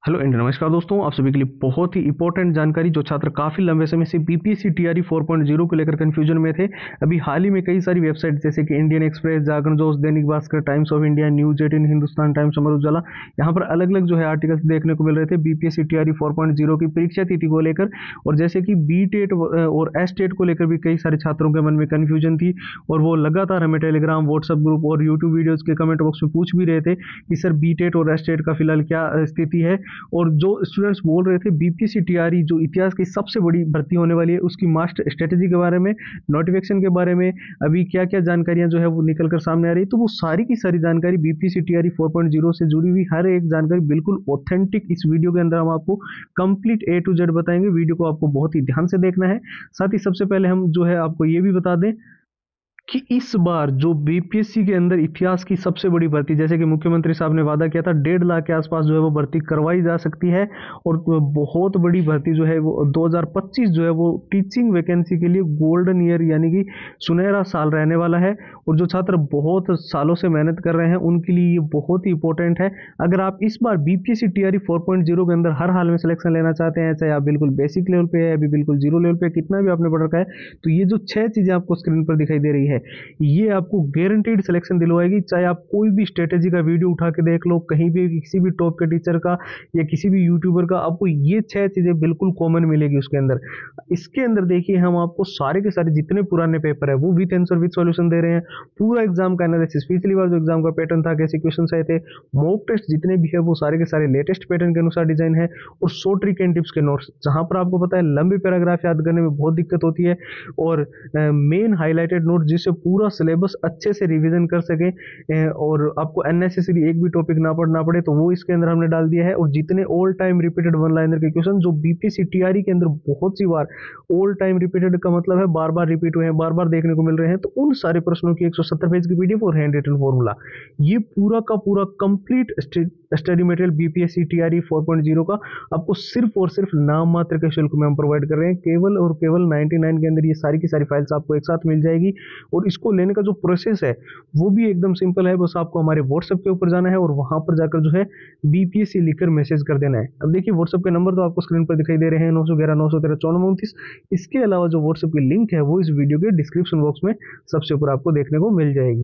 Hello and नमस्कार दोस्तों, आप सभी के लिए बहुत ही इंपॉर्टेंट जानकारी। जो छात्र काफ़ी लंबे समय से बीपीएससी टीआरई 4.0 को लेकर कंफ्यूजन में थे, अभी हाल ही में कई सारी वेबसाइट जैसे कि Indian express, Jagran Josh, Dainik Bhaskar, Times of India, news 18, Hindustan Times, Amar Ujala, यहाँ पर अलग अलग जो है आर्टिकल्स देखने को मिल रहे थे बीपीएससी टीआरई 4.0 की परीक्षा तिथि को लेकर। और जैसे कि बी टेट और एस टेट को लेकर भी कई सारे छात्रों के मन में कन्फ्यूजन थी, और वो लगातार हमें टेलीग्राम, व्हाट्सएप ग्रुप और यूट्यूब वीडियोज़ के कमेंट बॉक्स में पूछ भी रहे थे कि सर बी टेट और एस टेट का फिलहाल क्या स्थिति है। और जो स्टूडेंट्स बोल रहे थे बीपीएससी टीआरई जो इतिहास की सबसे बड़ी भर्ती होने वाली है, उसकी मास्टर स्ट्रेटेजी के बारे में, नोटिफिकेशन के बारे में अभी क्या क्या जानकारियां जो है वो निकल कर सामने आ रही है। तो वो सारी की सारी जानकारी बीपीएससी टीआरई 4.0 से जुड़ी हुई हर एक जानकारी बिल्कुल ऑथेंटिक इस वीडियो के अंदर हम आपको कंप्लीट ए टू जेड बताएंगे। वीडियो को आपको बहुत ही ध्यान से देखना है। साथ ही सबसे पहले हम जो है आपको ये भी बता दें कि इस बार जो बीपीएससी के अंदर इतिहास की सबसे बड़ी भर्ती, जैसे कि मुख्यमंत्री साहब ने वादा किया था 1.5 लाख के आसपास जो है वो भर्ती करवाई जा सकती है। और बहुत बड़ी भर्ती जो है वो 2025 जो है वो टीचिंग वैकेंसी के लिए गोल्डन ईयर यानी कि सुनहरा साल रहने वाला है। और जो छात्र बहुत सालों से मेहनत कर रहे हैं उनके लिए ये बहुत ही इंपॉर्टेंट है। अगर आप इस बार बीपीएससी टीआरई 4.0 के अंदर हर हाल में सिलेक्शन लेना चाहते हैं, चाहे आप बिल्कुल बेसिक लेवल पे है, अभी बिल्कुल जीरो लेवल पे, कितना भी आपने पढ़ रखा है, तो ये जो 6 चीज़ें आपको स्क्रीन पर दिखाई दे रही है, ये आपको गारंटीड सिलेक्शन दिलवाएगी। चाहे आप कोई भी स्ट्रेटेजी का वीडियो उठा के देख लो, कहीं भी किसी भी टॉप के टीचर का या किसी भी यूट्यूबर का, आपको ये 6 चीजें बिल्कुल कॉमन मिलेगी उसके अंदर। इसके अंदर देखिए हम आपको सारे के सारे जितने पुराने पेपर है वो विथ आंसर विथ सॉल्यूशन दे रहे हैं। पूरा एग्जाम का एनालिसिस, पिछली बार जो एग्जाम का पैटर्न था, कैसे क्वेश्चन आए थे, मॉक टेस्ट जितने भी है वो सारे के सारे लेटेस्ट पैटर्न के अनुसार डिजाइन है। और शॉर्ट ट्रिक एंड टिप्स के नोट्स, जहां पर आपको पता है लंबे पैराग्राफ याद करने में बहुत दिक्कत होती है, और मेन हाईलाइटेड नोट जिससे पूरा सिलेबस अच्छे से रिवीजन कर सके और आपको अननेसेसरी एक भी टॉपिक ना पढ़ना पड़े, तो वो इसके अंदर हमने डाल दिया है। और जितने all time repeated one liner के क्वेश्चन जो बीपीएससी टीआरई के अंदर बहुत सी बार, ऑल टाइम रिपीटेड का मतलब है बार बार रिपीट हुए हैं, बार बार देखने को मिल रहे हैं, तो उन सारे प्रश्नों की 170 पेज की पीडीएफ और हैंड रिटन फॉर्मूला, ये पूरा का पूरा complete study material BPSC TRE 4.0 का आपको सिर्फ और सिर्फ नाम मात्र के शुल्क में हम प्रोवाइड कर रहे हैं। केवल और केवल 99 के अंदर ये सारी की सारी फाइल्स आपको एक साथ मिल जाएगी। और इसको लेने का जो प्रोसेस है वो भी एकदम सिंपल है। बस आपको हमारे व्हाट्सएप के ऊपर जाना है और वहां पर जाकर जो है बीपीएससी लिखकर मैसेज कर देना है। अब देखिए व्हाट्सएप के नंबर तो आपको स्क्रीन पर दिखाई दे रहे हैं, 911 913 9429। इसके अलावा जो व्हाट्सएप की लिंक है वो इस वीडियो के डिस्क्रिप्शन बॉक्स में सबसे ऊपर आपको देखने को मिल जाएगी।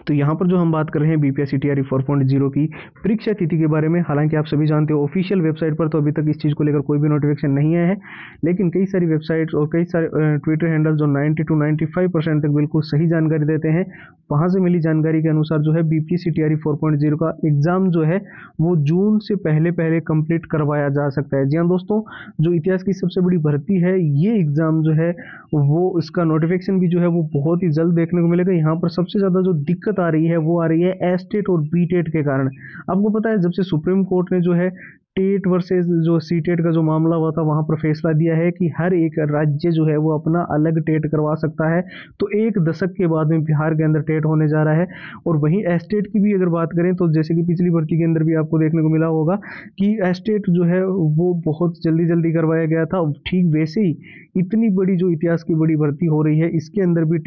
तो यहाँ पर जो हम बात कर रहे हैं बीपीएससी टीआरई 4.0 की परीक्षा तिथि के बारे में, हालांकि आप सभी जानते हो ऑफिशियल वेबसाइट पर तो अभी तक इस चीज़ को लेकर कोई भी नोटिफिकेशन नहीं आया है, लेकिन कई सारी वेबसाइट्स और कई सारे ट्विटर हैंडल जो 90 to 95% तक बिल्कुल सही जानकारी देते हैं, वहाँ से मिली जानकारी के अनुसार जो है बीपीएससी टीआरई 4.0 का एग्जाम जो है वो जून से पहले पहले कंप्लीट करवाया जा सकता है। जी हाँ दोस्तों, जो इतिहास की सबसे बड़ी भर्ती है, ये एग्जाम जो है वो इसका नोटिफिकेशन भी जो है वो बहुत ही जल्द देखने को मिलेगा। यहाँ पर सबसे ज़्यादा जो दिक्कत आ रही है वो आ रही है एस टेट और बी टेट के कारण। आपको पता है जब से सुप्रीम कोर्ट ने जो है टेट वर्सेस जो सी टेट का जो मामला हुआ था, वहां पर फैसला दिया है कि हर एक राज्य जो है वो अपना अलग टेट करवा सकता है। तो एक दशक के बाद में बिहार के अंदर टेट होने जा रहा है। और वहीं एस टेट की भी अगर बात करें तो जैसे कि पिछली भर्ती के अंदर भी आपको देखने को मिला होगा कि एस टेट जो है वो बहुत जल्दी जल्दी करवाया गया था। ठीक वैसे ही इतनी बड़ी जो इतिहास की बड़ी भर्ती हो रही है, इसके अंदर भी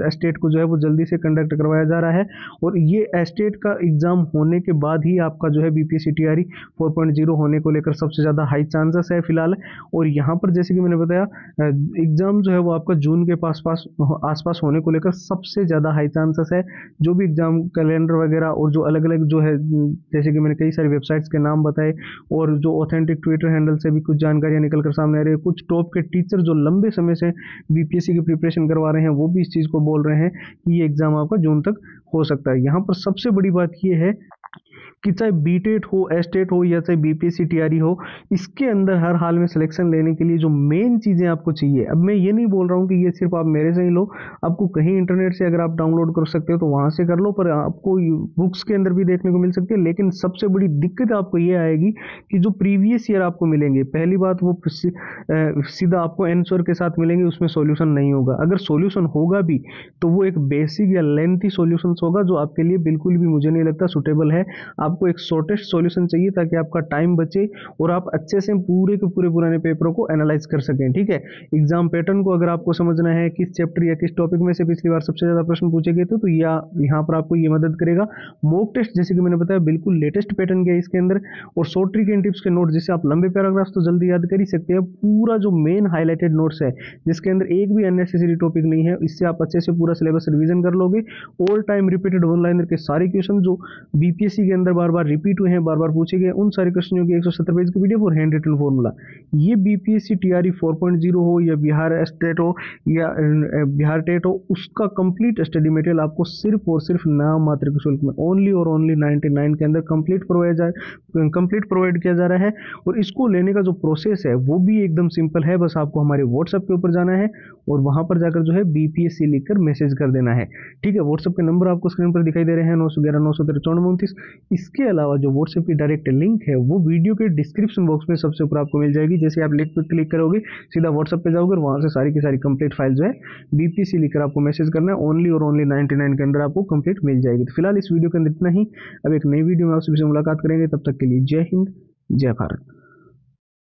एस टेट को जो है वो जल्दी से कंडक्ट करवाया जा रहा है। और ये एस टेट का एग्जाम होने के बाद ही आपका जो है बीपीएससी टीआरई 4.0 होने को लेकर सबसे ज़्यादा हाई चांसेस है फिलहाल। और यहाँ पर जैसे कि मैंने बताया एग्जाम जो है वो आपका जून के आसपास होने को लेकर सबसे ज़्यादा हाई चांसेस है। जो भी एग्जाम कैलेंडर वगैरह और जो अलग अलग जो है, जैसे कि मैंने कई सारी वेबसाइट्स के नाम बताए और जो ऑथेंटिक ट्विटर हैंडल से भी कुछ जानकारियाँ निकल कर सामने आ रही है, कुछ टॉप के टीचर जो लंबे समय से बीपीएससी की प्रिपरेशन करवा रहे हैं वो भी इस चीज़ को बोल रहे हैं कि ये एग्जाम आपका जून तक हो सकता है। यहाँ पर सबसे बड़ी बात ये है कि चाहे बीटेट हो, एस्टेट हो या चाहे बीपीएससी टीआरई हो, इसके अंदर हर हाल में सिलेक्शन लेने के लिए जो मेन चीज़ें आपको चाहिए, अब मैं ये नहीं बोल रहा हूँ कि ये सिर्फ आप मेरे से ही लो, आपको कहीं इंटरनेट से अगर आप डाउनलोड कर सकते हो तो वहाँ से कर लो, पर आपको बुक्स के अंदर भी देखने को मिल सकती है। लेकिन सबसे बड़ी दिक्कत आपको ये आएगी कि जो प्रीवियस ईयर आपको मिलेंगे, पहली बात वो सीधा आपको आंसर के साथ मिलेंगे, उसमें सॉल्यूशन नहीं होगा। अगर सॉल्यूशन होगा भी तो वो एक बेसिक या लेंथी सॉल्यूशन होगा जो आपके लिए बिल्कुल भी मुझे नहीं लगता सुटेबल है। आपको एक शॉर्टेस्ट सॉल्यूशन चाहिए ताकि आपका टाइम बचे और आप अच्छे से पूरे के पूरे पुराने पेपरों को एनालाइज कर सकें। ठीक है, एग्जाम पैटर्न को अगर आपको समझना है किस चैप्टर या किस टॉपिक में से पिछली बार सबसे ज्यादा प्रश्न पूछे गए थे तो यहाँ पर आपको ये मदद करेगा। मॉक टेस्ट जैसे कि मैंने बताया बिल्कुल लेटेस्ट पैटर्न के इसके अंदर, और शॉर्ट ट्रिक एंड टिप्स के नोट जिससे आप लंबे पैराग्राफ्स तो जल्दी याद कर ही सकते हैं। पूरा जो मेन हाईलाइटेड नोट्स है जिसके अंदर एक भी अननेसेसरी टॉपिक नहीं है, इससे आप अच्छे से पूरा सिलेबस रिवीजन कर लोगे। All time repeated one liner के सारे क्वेश्चन जो बीपीएससी के अंदर बार बार रिपीट हुए हैं, बार बार पूछे गए, उन सारे क्वेश्चनों की 170 पेज की पीडीएफ और हैंड रिटन फॉर्मूला। ये बीपीएससी टीआरई 4.0 हो या बिहार स्टेट हो या बिहार टेट हो, उसका कंप्लीट स्टडी मटेरियल आपको सिर्फ और सिर्फ नाम मात्र के शुल्क में ओनली और ओनली 99 के अंदर कंप्लीट प्रोवाइड किया जा रहा है। और इसको लेने का जो प्रोसेस है वो भी एकदम सिंपल है, बस आपको हमारे व्हाट्सएप के ऊपर जाना है और वहां पर जाकर जो है बीपीएससी लिखकर मैसेज कर देना है। ठीक है, व्हाट्सएप के नंबर आपको स्क्रीन पर दिखाई दे रहे हैं 911 913 9429। इसके अलावा जो व्हाट्सएप की डायरेक्ट लिंक है वो वीडियो के डिस्क्रिप्शन बॉक्स में सबसे ऊपर आपको मिल जाएगी। जैसे आप लिंक पर क्लिक करोगे सीधा व्हाट्सएप पे जाओगे और वहां से सारी की सारी कंप्लीट फाइल जो है बीपीएससी लिखकर आपको मैसेज करना है, ओनली और ओनली 99 के अंदर आपको कंप्लीट मिल जाएगी। तो फिलहाल इस वीडियो के अंदर इतना ही, अब एक नई वीडियो में आपसे मुलाकात करेंगे, तब तक के लिए जय हिंद जय भारत।